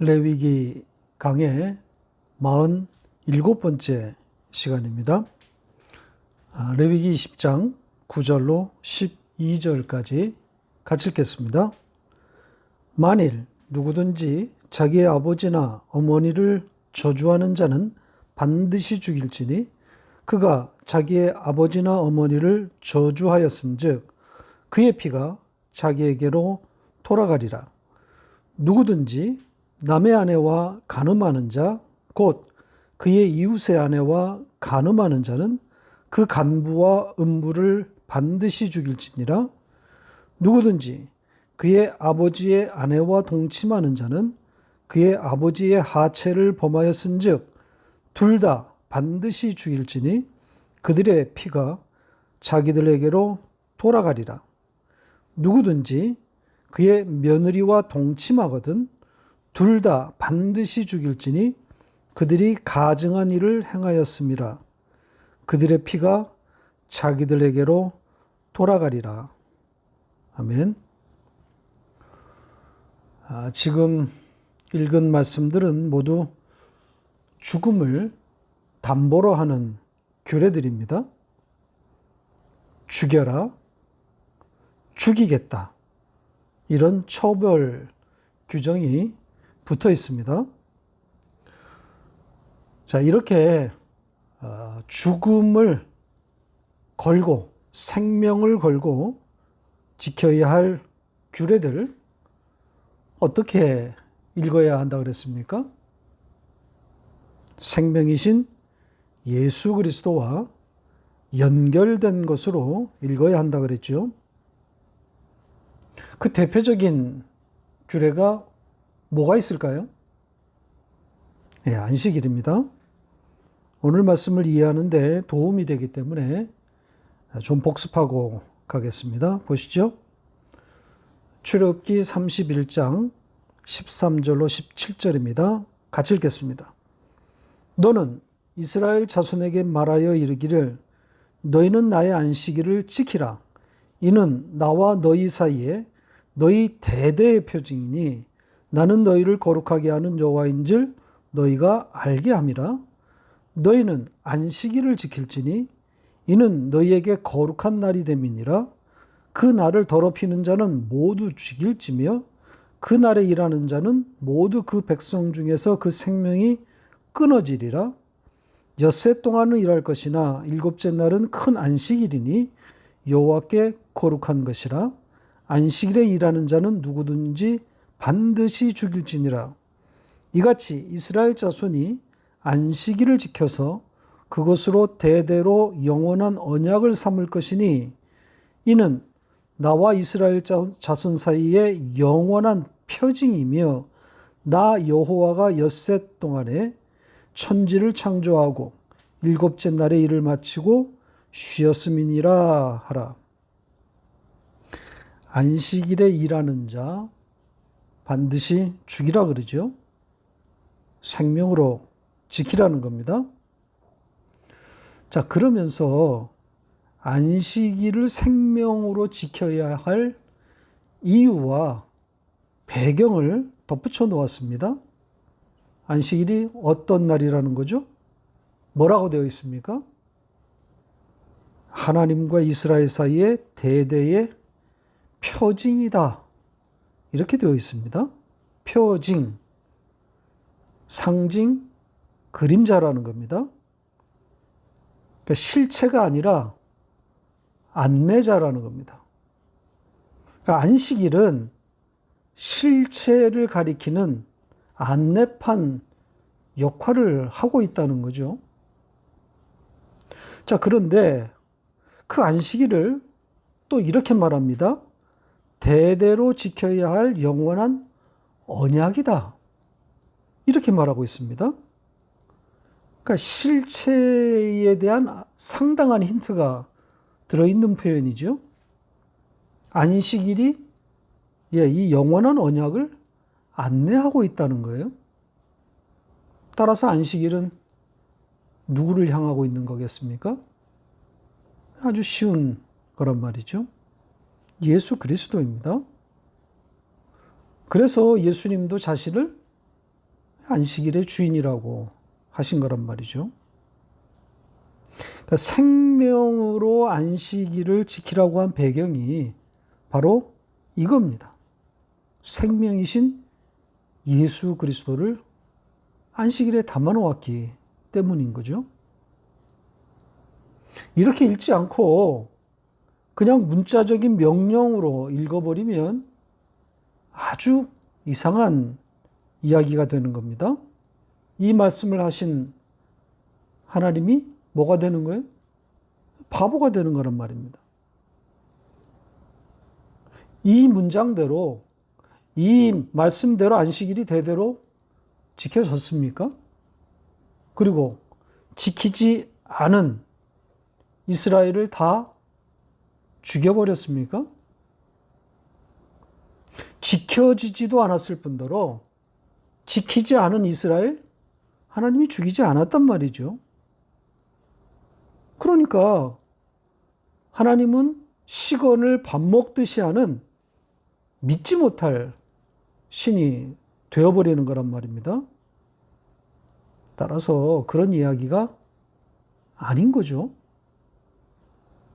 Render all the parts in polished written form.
레위기 강의 47번째 시간입니다. 레위기 20장 9절로 12절까지 같이 읽겠습니다. 만일 누구든지 자기의 아버지나 어머니를 저주하는 자는 반드시 죽일지니 그가 자기의 아버지나 어머니를 저주하였은즉 그의 피가 자기에게로 돌아가리라. 누구든지 남의 아내와 간음하는 자, 곧 그의 이웃의 아내와 간음하는 자는 그 간부와 음부를 반드시 죽일지니라. 누구든지 그의 아버지의 아내와 동침하는 자는 그의 아버지의 하체를 범하였은즉 둘 다 반드시 죽일지니 그들의 피가 자기들에게로 돌아가리라. 누구든지 그의 며느리와 동침하거든 둘 다 반드시 죽일지니 그들이 가증한 일을 행하였음이라. 그들의 피가 자기들에게로 돌아가리라. 아멘. 지금 읽은 말씀들은 모두 죽음을 담보로 하는 규례들입니다. 죽여라, 죽이겠다. 이런 처벌 규정이 붙어 있습니다. 자, 이렇게 죽음을 걸고 생명을 걸고 지켜야 할 규례들 어떻게 읽어야 한다 그랬습니까? 생명이신 예수 그리스도와 연결된 것으로 읽어야 한다 그랬죠. 그 대표적인 규례가 뭐가 있을까요? 네, 안식일입니다. 오늘 말씀을 이해하는데 도움이 되기 때문에 좀 복습하고 가겠습니다. 보시죠. 출애굽기 31장 13절로 17절입니다. 같이 읽겠습니다. 너는 이스라엘 자손에게 말하여 이르기를 너희는 나의 안식일을 지키라. 이는 나와 너희 사이에 너희 대대의 표징이니 나는 너희를 거룩하게 하는 여호와인 줄 너희가 알게 함이라. 너희는 안식일을 지킬지니 이는 너희에게 거룩한 날이 됨이니라. 그 날을 더럽히는 자는 모두 죽일지며 그 날에 일하는 자는 모두 그 백성 중에서 그 생명이 끊어지리라. 엿새 동안은 일할 것이나 일곱째 날은 큰 안식일이니 여호와께 거룩한 것이라. 안식일에 일하는 자는 누구든지 반드시 죽일지니라. 이같이 이스라엘 자손이 안식일을 지켜서 그것으로 대대로 영원한 언약을 삼을 것이니 이는 나와 이스라엘 자손 사이에 영원한 표징이며 나 여호와가 엿새 동안에 천지를 창조하고 일곱째 날에 일을 마치고 쉬었음이니라 하라. 안식일에 일하는 자 반드시 죽이라 그러죠. 생명으로 지키라는 겁니다. 자, 그러면서 안식일을 생명으로 지켜야 할 이유와 배경을 덧붙여 놓았습니다. 안식일이 어떤 날이라는 거죠? 뭐라고 되어 있습니까? 하나님과 이스라엘 사이의 대대의 표징이다. 이렇게 되어 있습니다. 표징, 상징, 그림자라는 겁니다. 그러니까 실체가 아니라 안내자라는 겁니다. 그러니까 안식일은 실체를 가리키는 안내판 역할을 하고 있다는 거죠. 자, 그런데 그 안식일을 또 이렇게 말합니다. 대대로 지켜야 할 영원한 언약이다. 이렇게 말하고 있습니다. 그러니까 실체에 대한 상당한 힌트가 들어있는 표현이죠. 안식일이 이 영원한 언약을 안내하고 있다는 거예요. 따라서 안식일은 누구를 향하고 있는 거겠습니까? 아주 쉬운 거란 말이죠. 예수 그리스도입니다. 그래서 예수님도 자신을 안식일의 주인이라고 하신 거란 말이죠. 그러니까 생명으로 안식일을 지키라고 한 배경이 바로 이겁니다. 생명이신 예수 그리스도를 안식일에 담아놓았기 때문인 거죠. 이렇게 읽지 않고 그냥 문자적인 명령으로 읽어버리면 아주 이상한 이야기가 되는 겁니다. 이 말씀을 하신 하나님이 뭐가 되는 거예요? 바보가 되는 거란 말입니다. 이 문장대로, 이 말씀대로 안식일이 대대로 지켜졌습니까? 그리고 지키지 않은 이스라엘을 다 죽여버렸습니까? 지켜지지도 않았을 뿐더러 지키지 않은 이스라엘, 하나님이 죽이지 않았단 말이죠. 그러니까 하나님은 식언을 밥 먹듯이 하는 믿지 못할 신이 되어버리는 거란 말입니다. 따라서 그런 이야기가 아닌 거죠.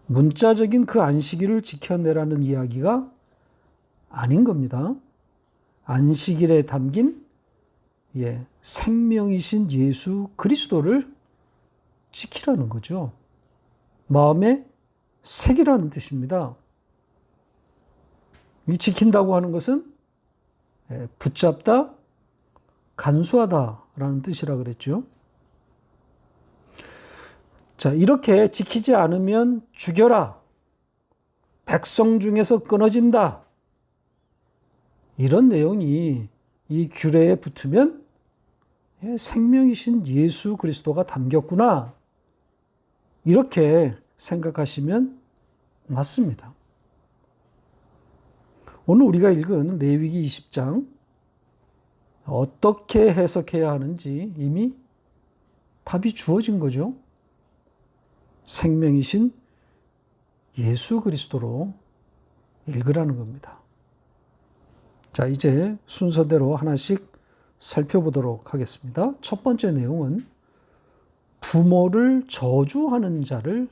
문자적인 그 안식일을 지켜내라는 이야기가 아닌 겁니다. 안식일에 담긴 생명이신 예수 그리스도를 지키라는 거죠. 마음에 새기라는 뜻입니다. 이 지킨다고 하는 것은 붙잡다, 간수하다라는 뜻이라 그랬죠. 자, 이렇게 지키지 않으면 죽여라. 백성 중에서 끊어진다. 이런 내용이 이 규례에 붙으면 생명이신 예수 그리스도가 담겼구나. 이렇게 생각하시면 맞습니다. 오늘 우리가 읽은 레위기 20장 어떻게 해석해야 하는지 이미 답이 주어진 거죠. 생명이신 예수 그리스도로 읽으라는 겁니다. 자, 이제 순서대로 하나씩 살펴보도록 하겠습니다. 첫 번째 내용은 부모를 저주하는 자를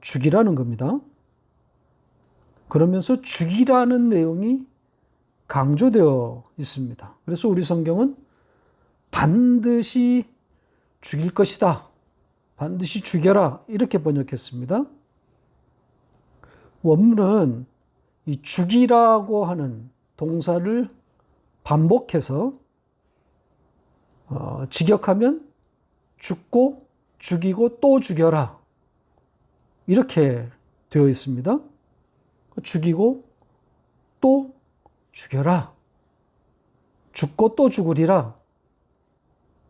죽이라는 겁니다. 그러면서 죽이라는 내용이 강조되어 있습니다. 그래서 우리 성경은 반드시 죽일 것이다. 반드시 죽여라. 이렇게 번역했습니다. 원문은 이 죽이라고 하는 동사를 반복해서 직역하면 죽고 죽이고 또 죽여라. 이렇게 되어 있습니다. 죽이고 또 죽여라. 죽고 또 죽으리라.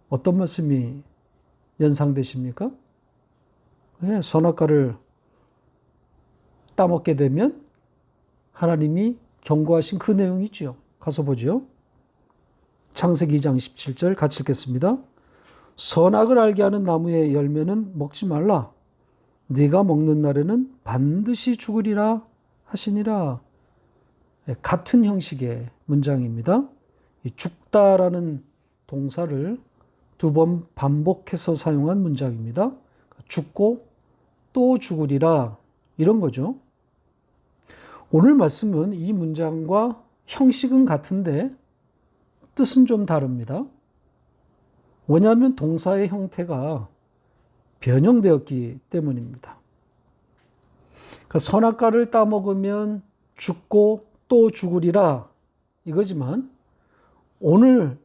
어떤 말씀이 연상되십니까? 선악과를 따먹게 되면 하나님이 경고하신 그 내용이죠. 가서 보죠. 창세기 2장 17절 같이 읽겠습니다. 선악을 알게 하는 나무의 열매는 먹지 말라. 네가 먹는 날에는 반드시 죽으리라 하시니라. 같은 형식의 문장입니다. 이 죽다라는 동사를 두 번 반복해서 사용한 문장입니다. 죽고 또 죽으리라 이런 거죠. 오늘 말씀은 이 문장과 형식은 같은데 뜻은 좀 다릅니다. 왜냐하면 동사의 형태가 변형되었기 때문입니다. 그러니까 선악과를 따먹으면 죽고 또 죽으리라 이거지만 오늘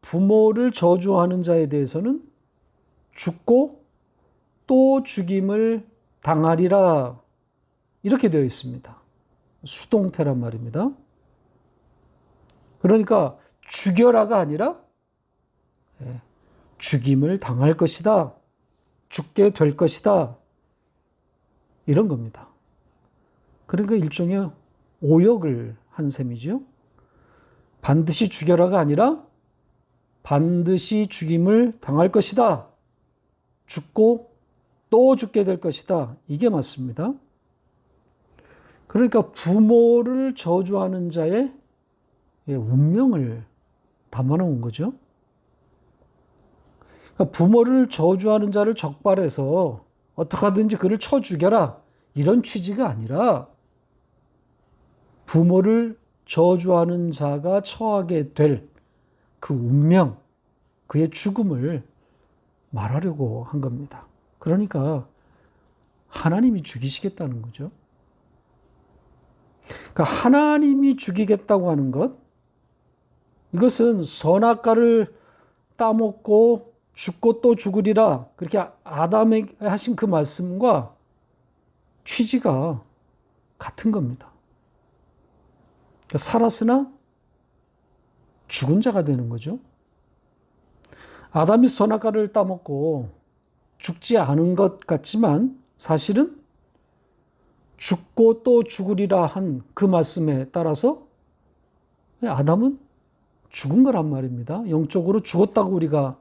부모를 저주하는 자에 대해서는 죽고 또 죽임을 당하리라 이렇게 되어 있습니다. 수동태란 말입니다. 그러니까 죽여라가 아니라 죽임을 당할 것이다. 죽게 될 것이다. 이런 겁니다. 그러니까 일종의 오역을 한 셈이죠. 반드시 죽여라가 아니라 반드시 죽임을 당할 것이다. 죽고 또 죽게 될 것이다. 이게 맞습니다. 그러니까 부모를 저주하는 자의 운명을 담아놓은 거죠. 그러니까 부모를 저주하는 자를 적발해서 어떻게 하든지 그를 쳐 죽여라. 이런 취지가 아니라 부모를 저주하는 자가 처하게 될 그 운명, 그의 죽음을 말하려고 한 겁니다. 그러니까 하나님이 죽이시겠다는 거죠. 그러니까 하나님이 죽이겠다고 하는 것, 이것은 선악과를 따먹고 죽고 또 죽으리라, 그렇게 아담에게 하신 그 말씀과 취지가 같은 겁니다. 그러니까 살았으나 죽은 자가 되는 거죠. 아담이 선악과를 따먹고 죽지 않은 것 같지만 사실은 죽고 또 죽으리라 한 그 말씀에 따라서 아담은 죽은 거란 말입니다. 영적으로 죽었다고 우리가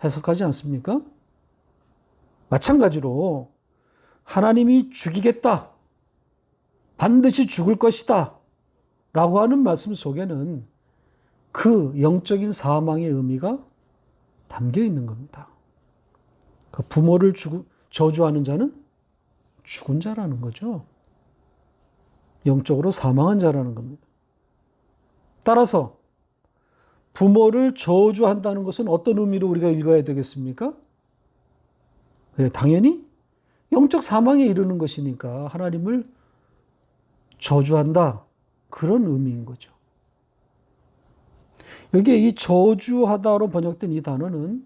해석하지 않습니까? 마찬가지로 하나님이 죽이겠다, 반드시 죽을 것이다 라고 하는 말씀 속에는 그 영적인 사망의 의미가 담겨 있는 겁니다. 그 부모를 저주하는 자는 죽은 자라는 거죠. 영적으로 사망한 자라는 겁니다. 따라서 부모를 저주한다는 것은 어떤 의미로 우리가 읽어야 되겠습니까? 네, 당연히 영적 사망에 이르는 것이니까 하나님을 저주한다, 그런 의미인 거죠. 여기에 이 저주하다로 번역된 이 단어는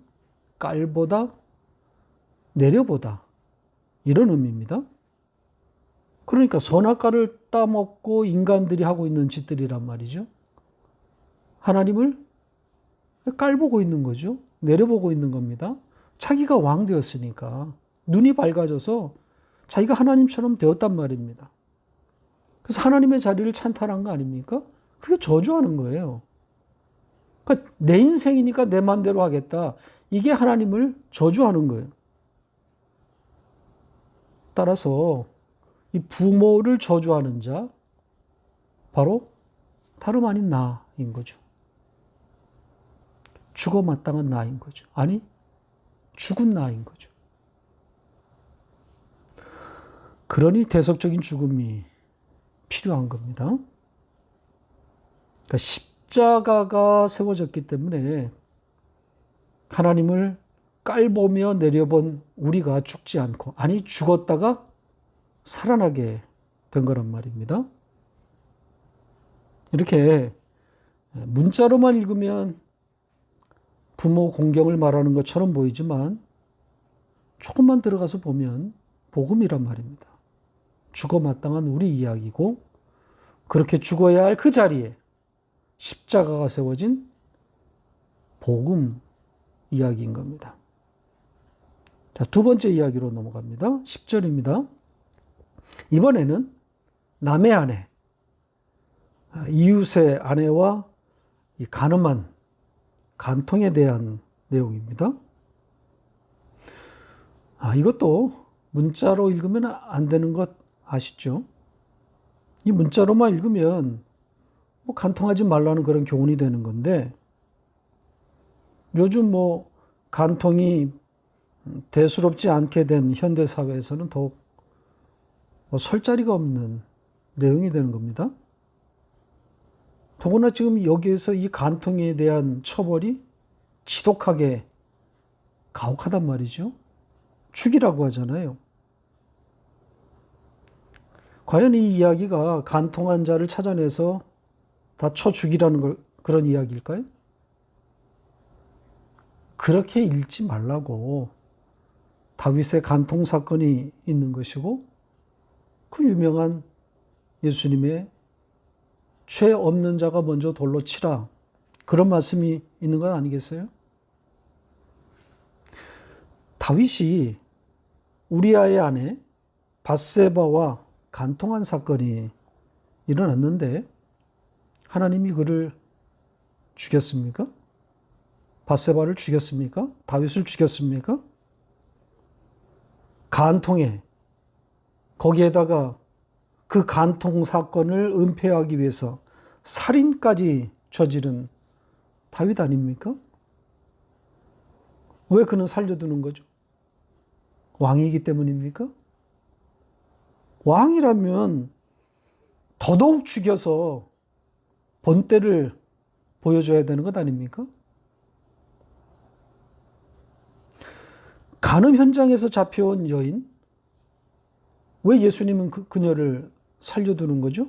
깔보다, 내려보다, 이런 의미입니다. 그러니까 선악과를 따먹고 인간들이 하고 있는 짓들이란 말이죠. 하나님을 깔보고 있는 거죠. 내려보고 있는 겁니다. 자기가 왕 되었으니까 눈이 밝아져서 자기가 하나님처럼 되었단 말입니다. 그래서 하나님의 자리를 찬탈한 거 아닙니까? 그게 저주하는 거예요. 그러니까 내 인생이니까 내 맘대로 하겠다. 이게 하나님을 저주하는 거예요. 따라서 이 부모를 저주하는 자, 바로 다름 아닌 나인 거죠. 죽어 마땅한 나인 거죠. 아니, 죽은 나인 거죠. 그러니 대속적인 죽음이 필요한 겁니다. 그러니까 십자가가 세워졌기 때문에 하나님을 깔보며 내려본 우리가 죽지 않고, 아니 죽었다가 살아나게 된 거란 말입니다. 이렇게 문자로만 읽으면 부모 공경을 말하는 것처럼 보이지만 조금만 들어가서 보면 복음이란 말입니다. 죽어 마땅한 우리 이야기고, 그렇게 죽어야 할 그 자리에 십자가가 세워진 복음 이야기인 겁니다. 자, 두 번째 이야기로 넘어갑니다. 10절입니다. 이번에는 남의 아내, 이웃의 아내와 이 간음한 간통에 대한 내용입니다. 이것도 문자로 읽으면 안 되는 것 아시죠? 이 문자로만 읽으면 뭐 간통하지 말라는 그런 교훈이 되는 건데, 요즘 뭐 간통이 대수롭지 않게 된 현대 사회에서는 더욱 설 자리가 없는 내용이 되는 겁니다. 더구나 지금 여기에서 이 간통에 대한 처벌이 지독하게 가혹하단 말이죠. 죽이라고 하잖아요. 과연 이 이야기가 간통한 자를 찾아내서 다 쳐 죽이라는 그런 이야기일까요? 그렇게 읽지 말라고 다윗의 간통 사건이 있는 것이고, 그 유명한 예수님의 죄 없는 자가 먼저 돌로 치라, 그런 말씀이 있는 건 아니겠어요? 다윗이 우리아의 아내 밧세바와 간통한 사건이 일어났는데 하나님이 그를 죽였습니까? 밧세바를 죽였습니까? 다윗을 죽였습니까? 간통에, 거기에다가 그 간통 사건을 은폐하기 위해서 살인까지 저지른 다윗 아닙니까? 왜 그는 살려두는 거죠? 왕이기 때문입니까? 왕이라면 더더욱 죽여서 본때를 보여줘야 되는 것 아닙니까? 간음 현장에서 잡혀온 여인, 왜 예수님은 그녀를 살려두는 거죠?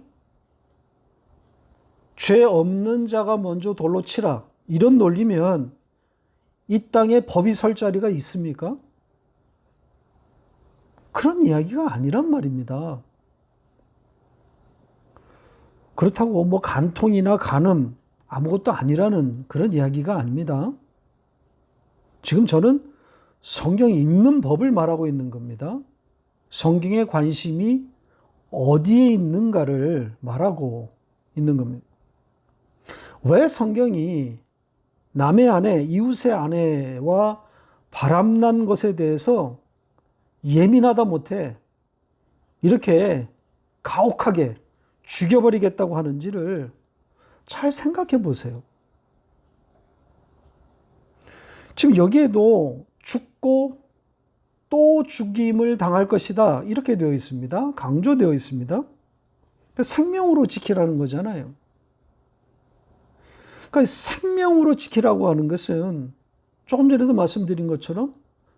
죄 없는 자가 먼저 돌로 치라. 이런 논리면 이 땅에 법이 설 자리가 있습니까? 그런 이야기가 아니란 말입니다. 그렇다고 뭐 간통이나 간음 아무것도 아니라는 그런 이야기가 아닙니다. 지금 저는 성경이 있는 법을 말하고 있는 겁니다. 성경의 관심이 어디에 있는가를 말하고 있는 겁니다. 왜 성경이 남의 아내, 이웃의 아내와 바람난 것에 대해서 예민하다 못해 이렇게 가혹하게 죽여버리겠다고 하는지를 잘 생각해 보세요. 지금 여기에도 죽고 또 죽임을 당할 것이다. 이렇게 되어 있습니다. 강조되어 있습니다. 생명으로 지키라는 거잖아요. 그러니까 생명으로 지키라고 하는 것은 조금 전에도 말씀드린 것처럼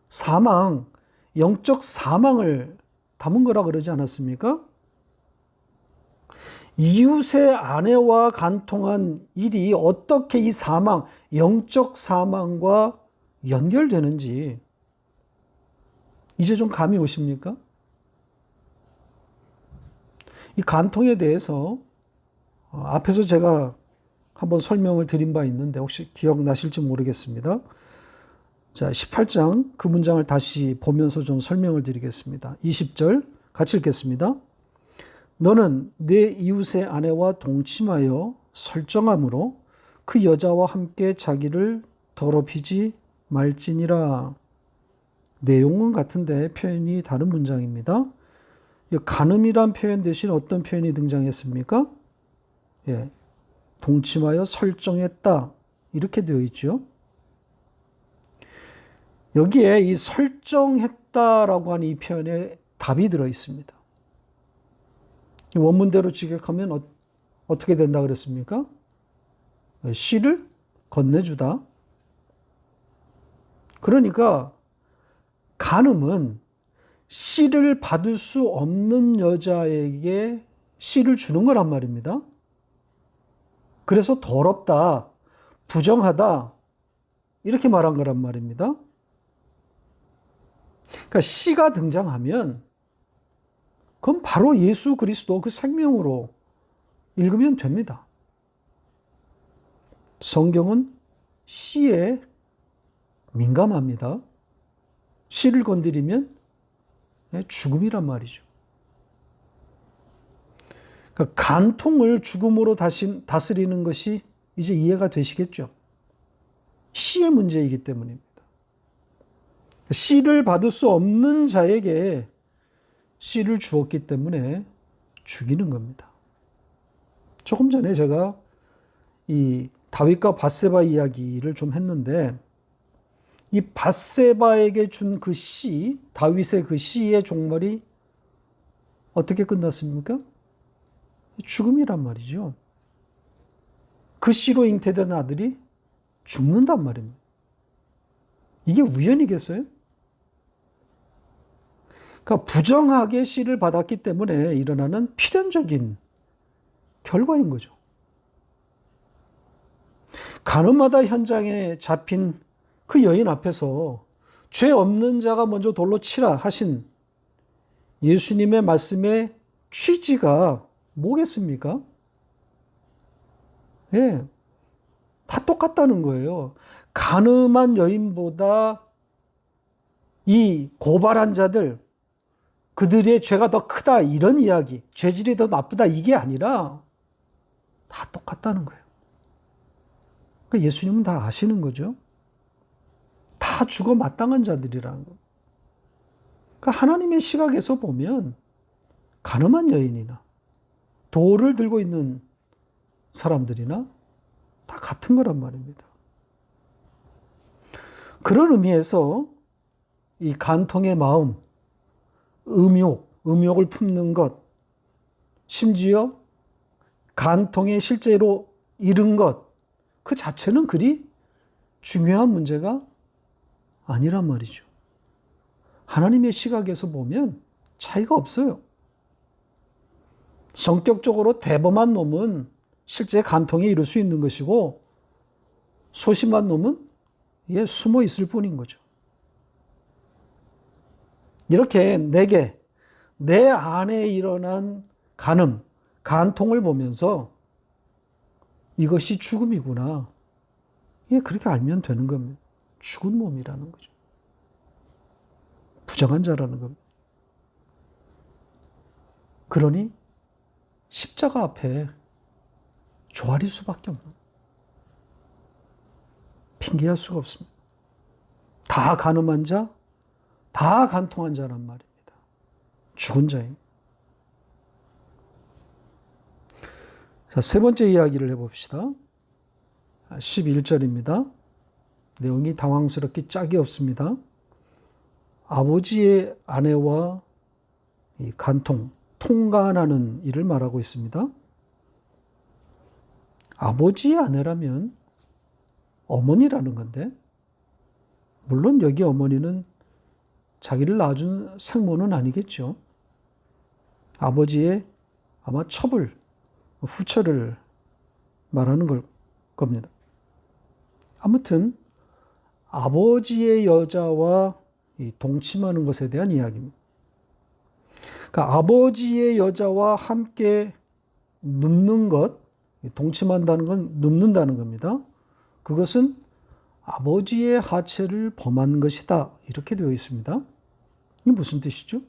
사망, 영적 사망을 담은 거라 그러지 않았습니까? 이웃의 아내와 간통한 일이 어떻게 이 사망, 영적 사망과 연결되는지 이제 좀 감이 오십니까? 이 간통에 대해서 앞에서 제가 한번 설명을 드린 바 있는데 혹시 기억나실지 모르겠습니다. 자, 18장 그 문장을 다시 보면서 좀 설명을 드리겠습니다. 20절 같이 읽겠습니다. 너는 내 이웃의 아내와 동침하여 설정함으로 그 여자와 함께 자기를 더럽히지 말지니라. 내용은 같은데 표현이 다른 문장입니다. 간음이란 표현 대신 어떤 표현이 등장했습니까? 예, 동침하여 설정했다. 이렇게 되어 있죠. 여기에 이 설정했다라고 하는 이 표현에 답이 들어 있습니다. 원문대로 직역하면 어떻게 된다 그랬습니까? 씨를 건네주다. 그러니까 간음은 씨를 받을 수 없는 여자에게 씨를 주는 거란 말입니다. 그래서 더럽다, 부정하다 이렇게 말한 거란 말입니다. 그러니까 씨가 등장하면 그건 바로 예수 그리스도 그 생명으로 읽으면 됩니다. 성경은 씨에 민감합니다. 씨를 건드리면 죽음이란 말이죠. 그러니까 간통을 죽음으로 다스리는 것이 이제 이해가 되시겠죠. 씨의 문제이기 때문입니다. 씨를 받을 수 없는 자에게 씨를 주었기 때문에 죽이는 겁니다. 조금 전에 제가 이 다윗과 밧세바 이야기를 좀 했는데 이 밧세바에게 준 그 씨, 다윗의 그 씨의 종말이 어떻게 끝났습니까? 죽음이란 말이죠. 그 씨로 잉태된 아들이 죽는단 말입니다. 이게 우연이겠어요? 그러니까 부정하게 씨를 받았기 때문에 일어나는 필연적인 결과인 거죠. 간음하다 현장에 잡힌 그 여인 앞에서 죄 없는 자가 먼저 돌로 치라 하신 예수님의 말씀의 취지가 뭐겠습니까? 예, 다 똑같다는 거예요. 간음한 여인보다 이 고발한 자들, 그들의 죄가 더 크다 이런 이야기, 죄질이 더 나쁘다 이게 아니라 다 똑같다는 거예요. 그러니까 예수님은 다 아시는 거죠. 다 죽어 마땅한 자들이라는 거. 그러니까 하나님의 시각에서 보면 간음한 여인이나 돌을 들고 있는 사람들이나 다 같은 거란 말입니다. 그런 의미에서 이 간통의 마음, 음욕을 품는 것, 심지어 간통에 실제로 이른 것, 그 자체는 그리 중요한 문제가 아니란 말이죠. 하나님의 시각에서 보면 차이가 없어요. 성격적으로 대범한 놈은 실제 간통에 이를 수 있는 것이고, 소심한 놈은 숨어 있을 뿐인 거죠. 이렇게 내게, 내 안에 일어난 간음, 간통을 보면서 이것이 죽음이구나. 그렇게 알면 되는 겁니다. 죽은 몸이라는 거죠. 부정한 자라는 겁니다. 그러니 십자가 앞에 조아릴 수밖에 없는, 핑계할 수가 없습니다. 다 간음한 자, 다 간통한 자란 말입니다. 죽은 자입니다. 자, 세 번째 이야기를 해봅시다. 11절입니다. 내용이 당황스럽게 짝이 없습니다. 아버지의 아내와 이 간통, 통간하는 일을 말하고 있습니다. 아버지의 아내라면 어머니라는 건데, 물론 여기 어머니는 자기를 낳아준 생모는 아니겠죠. 아버지의 아마 후처를 말하는 겁니다. 아무튼 아버지의 여자와 동침하는 것에 대한 이야기입니다. 그러니까 아버지의 여자와 함께 눕는 것, 동침한다는 건 눕는다는 겁니다. 그것은 아버지의 하체를 범한 것이다. 이렇게 되어 있습니다. 이게 무슨 뜻이죠?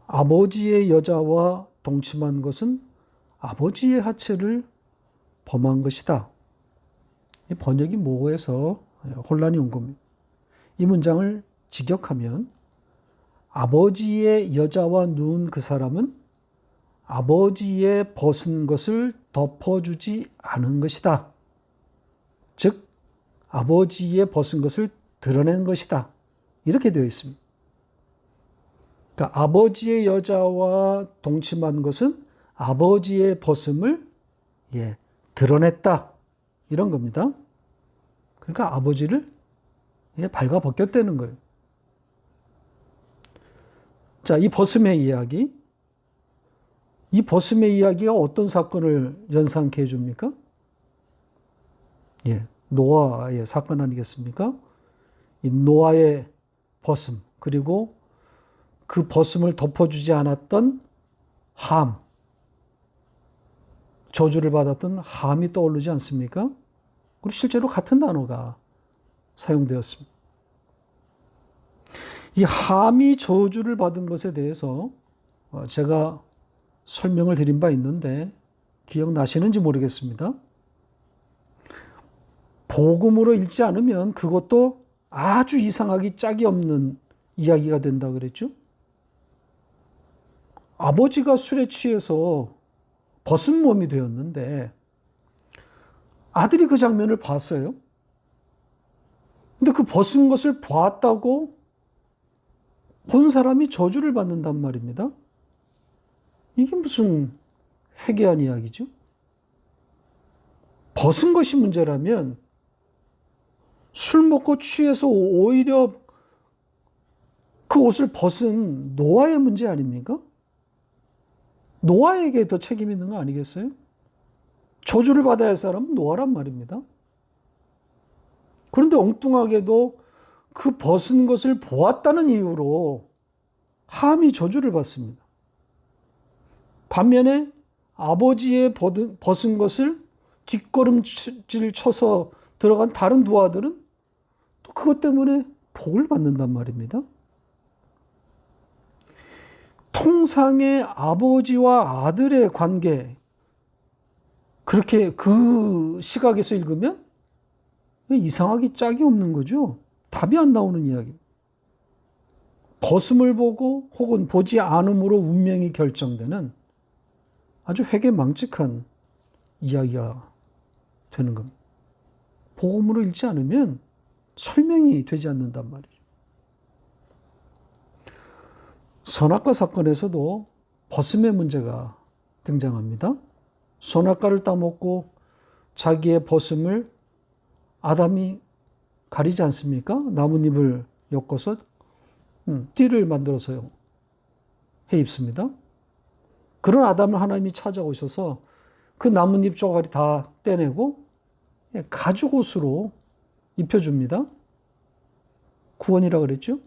아버지의 여자와 동침한 것은 아버지의 하체를 범한 것이다. 이 번역이 모호해서 혼란이 온 겁니다. 이 문장을 직역하면 아버지의 여자와 누운 그 사람은 아버지의 벗은 것을 덮어주지 않은 것이다. 즉 아버지의 벗은 것을 드러낸 것이다. 이렇게 되어 있습니다. 그러니까 아버지의 여자와 동침한 것은 아버지의 벗음을 드러냈다. 이런 겁니다. 그러니까 아버지를 발가벗겼다는 거예요. 자, 이 벗음의 이야기. 이 벗음의 이야기가 어떤 사건을 연상케 해줍니까? 노아의 사건 아니겠습니까? 이 노아의 벗음, 그리고 그 벗음을 덮어주지 않았던 함, 저주를 받았던 함이 떠오르지 않습니까? 그리고 실제로 같은 단어가 사용되었습니다. 이 함이 저주를 받은 것에 대해서 제가 설명을 드린 바 있는데 기억나시는지 모르겠습니다. 복음으로 읽지 않으면 그것도 아주 이상하기 짝이 없는 이야기가 된다 그랬죠. 아버지가 술에 취해서 벗은 몸이 되었는데 아들이 그 장면을 봤어요. 근데 그 벗은 것을 보았다고 본 사람이 저주를 받는단 말입니다. 이게 무슨 회개한 이야기죠? 벗은 것이 문제라면 술 먹고 취해서 오히려 그 옷을 벗은 노아의 문제 아닙니까? 노아에게 더 책임 있는 거 아니겠어요? 저주를 받아야 할 사람은 노아란 말입니다. 그런데 엉뚱하게도 그 벗은 것을 보았다는 이유로 함이 저주를 받습니다. 반면에 아버지의 벗은 것을 뒷걸음질 쳐서 들어간 다른 두 아들은 또 그것 때문에 복을 받는단 말입니다. 통상의 아버지와 아들의 관계, 그렇게 그 시각에서 읽으면 이상하기 짝이 없는 거죠. 답이 안 나오는 이야기. 벗음을 보고 혹은 보지 않음으로 운명이 결정되는 아주 회개망측한 이야기가 되는 겁니다. 복음으로 읽지 않으면 설명이 되지 않는단 말이죠. 선악과 사건에서도 벗음의 문제가 등장합니다. 선악과를 따먹고 자기의 벗음을 아담이 가리지 않습니까? 나뭇잎을 엮어서 띠를 만들어서 해 입습니다. 그런 아담을 하나님이 찾아오셔서 그 나뭇잎 조각이 다 떼내고 가죽 옷으로 입혀줍니다. 구원이라 그랬죠?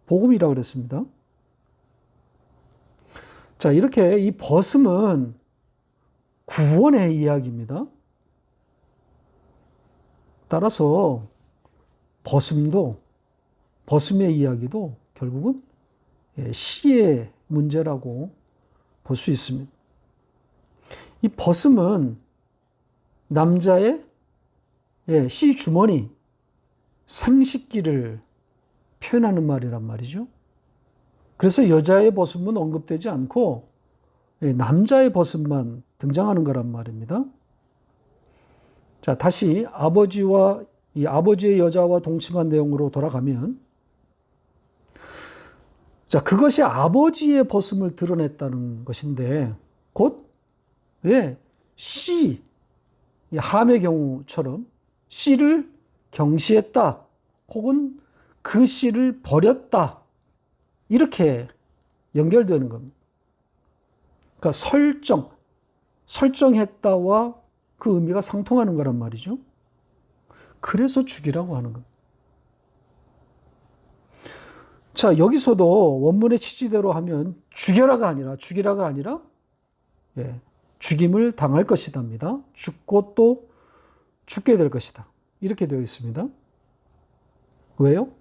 복음이라 그랬습니다. 자, 이렇게 이 벗음은 구원의 이야기입니다. 따라서 벗음의 이야기도 결국은 시의 문제라고 볼 수 있습니다. 이 벗음은 남자의 시 주머니, 생식기를 표현하는 말이란 말이죠. 그래서 여자의 벗음은 언급되지 않고 남자의 벗음만 등장하는 거란 말입니다. 자, 다시 아버지의 여자와 동침한 내용으로 돌아가면, 자, 그것이 아버지의 벗음을 드러냈다는 것인데, 곧, 함의 경우처럼 씨를 경시했다, 혹은 그 씨를 버렸다, 이렇게 연결되는 겁니다. 그러니까 설정했다와 그 의미가 상통하는 거란 말이죠. 그래서 죽이라고 하는 겁니다. 자, 여기서도 원문의 취지대로 하면 죽이라가 아니라 죽임을 당할 것이답니다. 죽고 또 죽게 될 것이다. 이렇게 되어 있습니다. 왜요?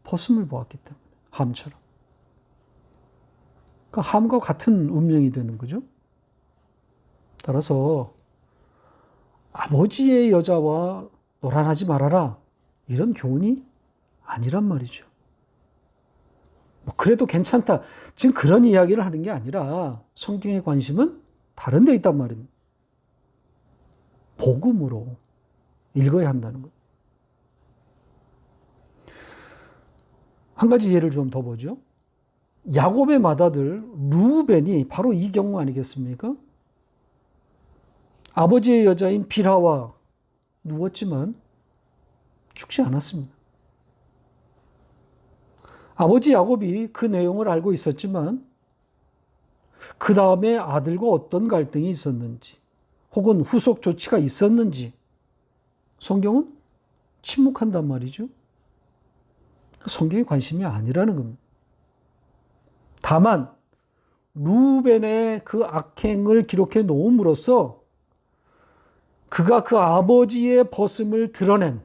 벗음을 보았기 때문에. 함처럼. 그러니까 함과 같은 운명이 되는 거죠. 따라서 아버지의 여자와 노란하지 말아라, 이런 교훈이 아니란 말이죠. 그래도 괜찮다, 지금 그런 이야기를 하는 게 아니라 성경의 관심은 다른 데 있단 말입니다. 복음으로 읽어야 한다는 것. 한 가지 예를 좀 더 보죠. 야곱의 맏아들 르우벤이 바로 이 경우 아니겠습니까? 아버지의 여자인 빌하와 누웠지만 죽지 않았습니다. 아버지 야곱이 그 내용을 알고 있었지만 그 다음에 아들과 어떤 갈등이 있었는지, 혹은 후속 조치가 있었는지 성경은 침묵한단 말이죠. 성경의 관심이 아니라는 겁니다. 다만 르우벤의 그 악행을 기록해 놓음으로써 그가 그 아버지의 벗음을 드러낸,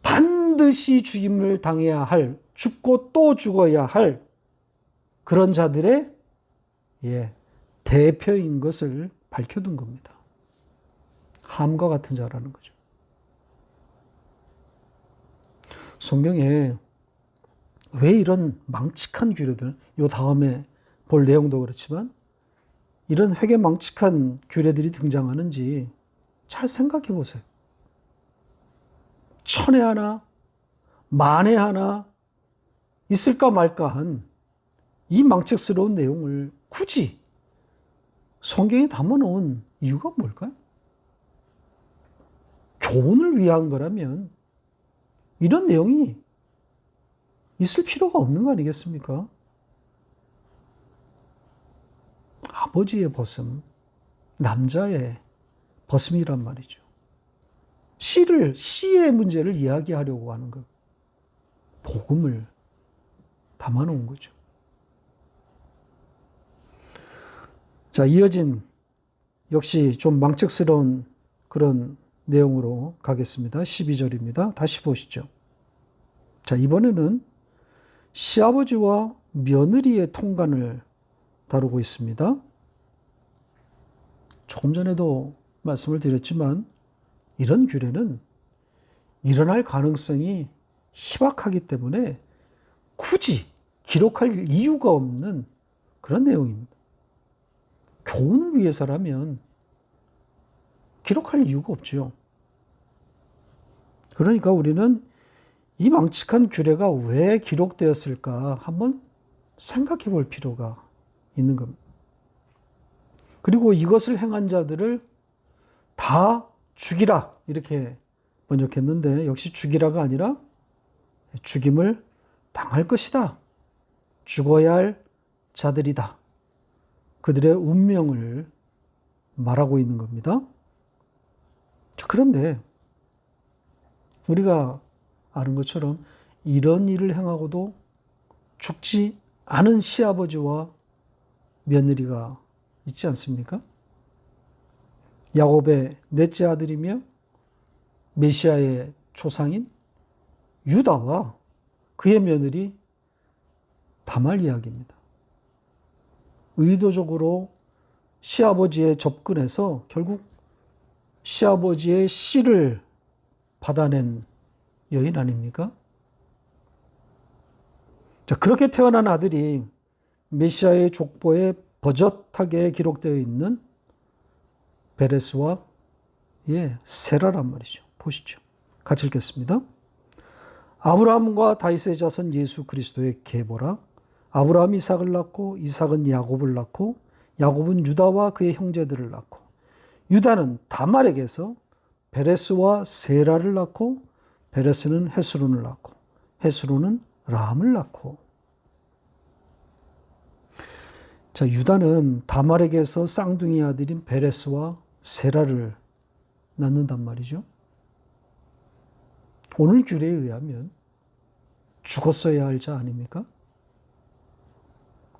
반드시 죽임을 당해야 할, 죽고 또 죽어야 할 그런 자들의 대표인 것을 밝혀둔 겁니다. 함과 같은 자라는 거죠. 성경에 왜 이런 망측한 규례들, 요 다음에 볼 내용도 그렇지만 이런 회개망측한 규례들이 등장하는지 잘 생각해 보세요. 천에 하나, 만에 하나 있을까 말까 한 이 망측스러운 내용을 굳이 성경에 담아놓은 이유가 뭘까요? 교훈을 위한 거라면 이런 내용이 있을 필요가 없는 거 아니겠습니까? 아버지의 벗음, 남자의 벗음이란 말이죠. 씨의 문제를 이야기하려고 하는 것. 복음을 담아놓은 거죠. 자, 이어진 역시 좀 망측스러운 그런 내용으로 가겠습니다. 12절입니다. 다시 보시죠. 자, 이번에는 시아버지와 며느리의 통간을 다루고 있습니다. 조금 전에도 말씀을 드렸지만 이런 규례는 일어날 가능성이 희박하기 때문에 굳이 기록할 이유가 없는 그런 내용입니다. 교훈을 위해서라면 기록할 이유가 없죠. 그러니까 우리는 이 망측한 규례가 왜 기록되었을까 한번 생각해 볼 필요가 있는 겁니다. 그리고 이것을 행한 자들을 다 죽이라 이렇게 번역했는데 역시 죽이라가 아니라 죽임을 당할 것이다. 죽어야 할 자들이다. 그들의 운명을 말하고 있는 겁니다. 그런데 우리가 아는 것처럼 이런 일을 행하고도 죽지 않은 시아버지와 며느리가 있지 않습니까? 야곱의 넷째 아들이며 메시아의 조상인 유다와 그의 며느리 다말 이야기입니다. 의도적으로 시아버지에 접근해서 결국 시아버지의 씨를 받아낸 여인 아닙니까? 자, 그렇게 태어난 아들이 메시아의 족보에 버젓하게 기록되어 있는 베레스와 세라란 말이죠. 보시죠. 같이 읽겠습니다. 아브라함과 다윗의 자손 예수 그리스도의 계보라. 아브라함이 이삭을 낳고 이삭은 야곱을 낳고 야곱은 유다와 그의 형제들을 낳고 유다는 다말에게서 베레스와 세라를 낳고 베레스는 헤스론을 낳고 헤스론은 람을 낳고. 자, 유다는 다말에게서 쌍둥이 아들인 베레스와 세라를 낳는단 말이죠. 오늘 규례에 의하면 죽었어야 할 자 아닙니까?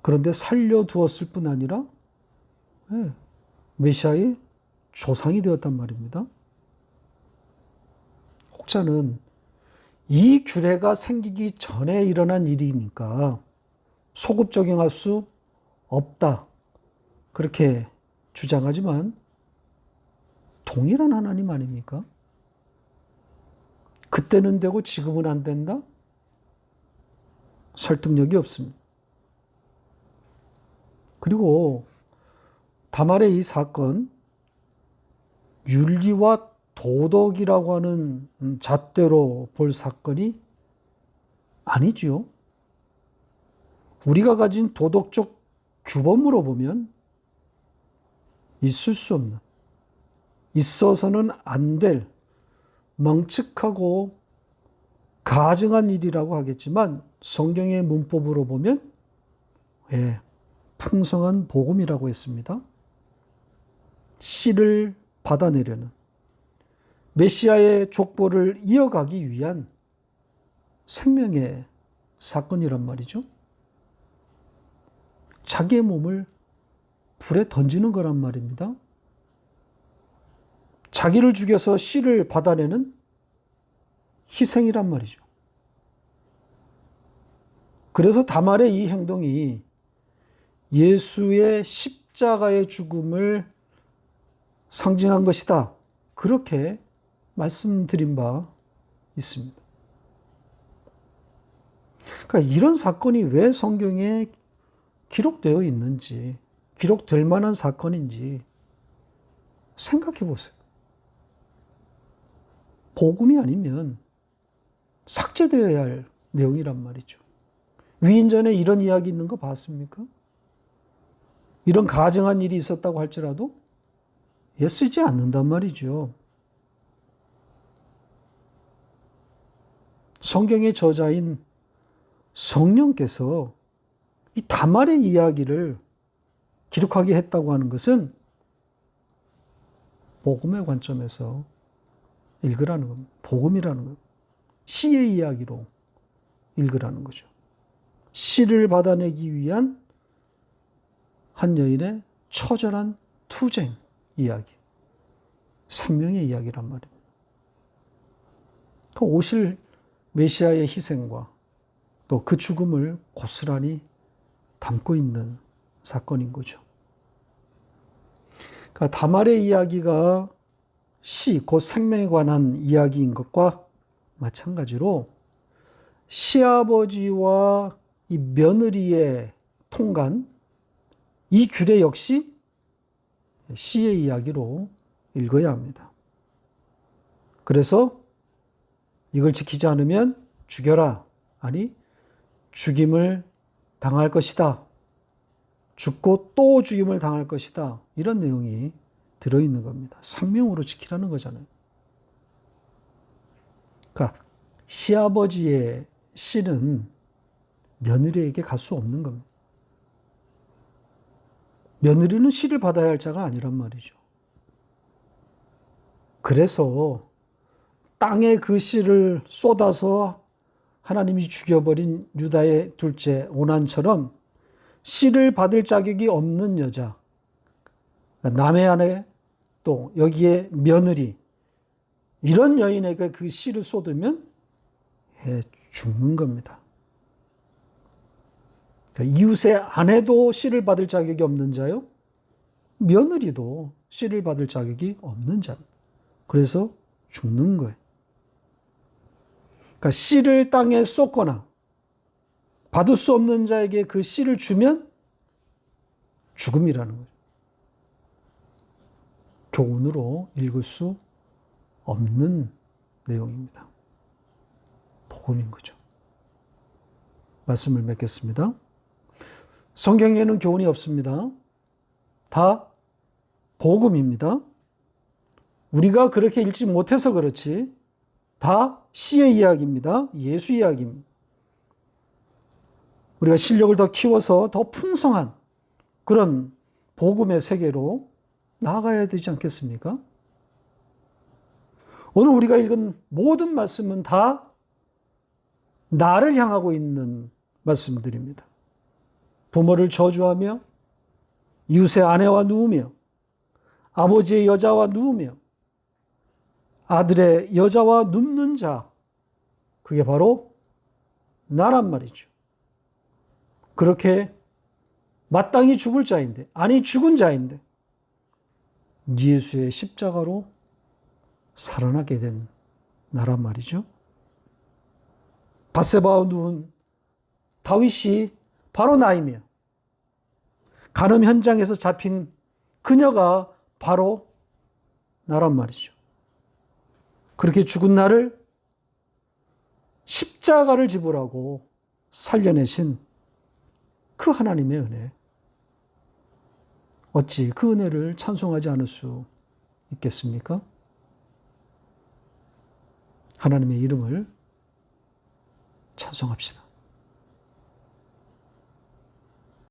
그런데 살려두었을 뿐 아니라 메시아의 조상이 되었단 말입니다. 혹자는 이 규례가 생기기 전에 일어난 일이니까 소급 적용할 수 없다. 그렇게 주장하지만 동일한 하나님 아닙니까? 그때는 되고 지금은 안 된다? 설득력이 없습니다. 그리고 다말의 이 사건, 윤리와 도덕이라고 하는 잣대로 볼 사건이 아니지요. 우리가 가진 도덕적 규범으로 보면 있을 수 없는, 있어서는 안 될 망측하고 가증한 일이라고 하겠지만 성경의 문법으로 보면 풍성한 복음이라고 했습니다. 씨를 받아내려는 메시아의 족보를 이어가기 위한 생명의 사건이란 말이죠. 자기의 몸을 불에 던지는 거란 말입니다. 자기를 죽여서 씨를 받아내는 희생이란 말이죠. 그래서 다말의 이 행동이 예수의 십자가의 죽음을 상징한 것이다. 그렇게 말씀드린 바 있습니다. 그러니까 이런 사건이 왜 성경에 기록되어 있는지, 기록될 만한 사건인지 생각해 보세요. 복음이 아니면 삭제되어야 할 내용이란 말이죠. 위인전에 이런 이야기 있는 거 봤습니까? 이런 가증한 일이 있었다고 할지라도 쓰지 않는단 말이죠. 성경의 저자인 성령께서 이 다말의 이야기를 기록하게 했다고 하는 것은 복음의 관점에서 읽으라는 겁니다. 복음이라는 것. 씨의 이야기로 읽으라는 거죠. 씨를 받아내기 위한 한 여인의 처절한 투쟁 이야기. 생명의 이야기란 말입니다. 그 오실 메시아의 희생과 또 그 죽음을 고스란히 담고 있는 사건인 거죠. 그러니까 다말의 이야기가 씨, 곧 생명에 관한 이야기인 것과 마찬가지로 시아버지와 이 며느리의 통간, 이 규례 역시 씨의 이야기로 읽어야 합니다. 그래서 이걸 지키지 않으면 죽여라. 아니, 죽임을 당할 것이다. 죽고 또 죽임을 당할 것이다. 이런 내용이 들어있는 겁니다. 생명으로 지키라는 거잖아요. 그러니까 시아버지의 씨는 며느리에게 갈 수 없는 겁니다. 며느리는 씨를 받아야 할 자가 아니란 말이죠. 그래서 땅에 그 씨를 쏟아서 하나님이 죽여버린 유다의 둘째 오난처럼 씨를 받을 자격이 없는 여자, 남의 아내 또 여기에 며느리, 이런 여인에게 그 씨를 쏟으면 죽는 겁니다. 그러니까 이웃의 아내도 씨를 받을 자격이 없는 자요, 며느리도 씨를 받을 자격이 없는 자입니다. 그래서 죽는 거예요. 그러니까 씨를 땅에 쏟거나 받을 수 없는 자에게 그 씨를 주면 죽음이라는 거예요. 교훈으로 읽을 수 없는 내용입니다. 복음인 거죠. 말씀을 맺겠습니다. 성경에는 교훈이 없습니다. 다 복음입니다. 우리가 그렇게 읽지 못해서 그렇지 다 씨의 이야기입니다. 예수 이야기입니다. 우리가 실력을 더 키워서 더 풍성한 그런 복음의 세계로 나아가야 되지 않겠습니까? 오늘 우리가 읽은 모든 말씀은 다 나를 향하고 있는 말씀들입니다. 부모를 저주하며 이웃의 아내와 누우며 아버지의 여자와 누우며 아들의 여자와 눕는 자, 그게 바로 나란 말이죠. 그렇게 마땅히 죽을 자인데, 아니 죽은 자인데 예수의 십자가로 살아나게 된 나란 말이죠. 밧세바와 누운 다윗이 바로 나이며 간음 현장에서 잡힌 그녀가 바로 나란 말이죠. 그렇게 죽은 나를 십자가를 지불하고 살려내신 그 하나님의 은혜, 어찌 그 은혜를 찬송하지 않을 수 있겠습니까? 하나님의 이름을 찬송합시다.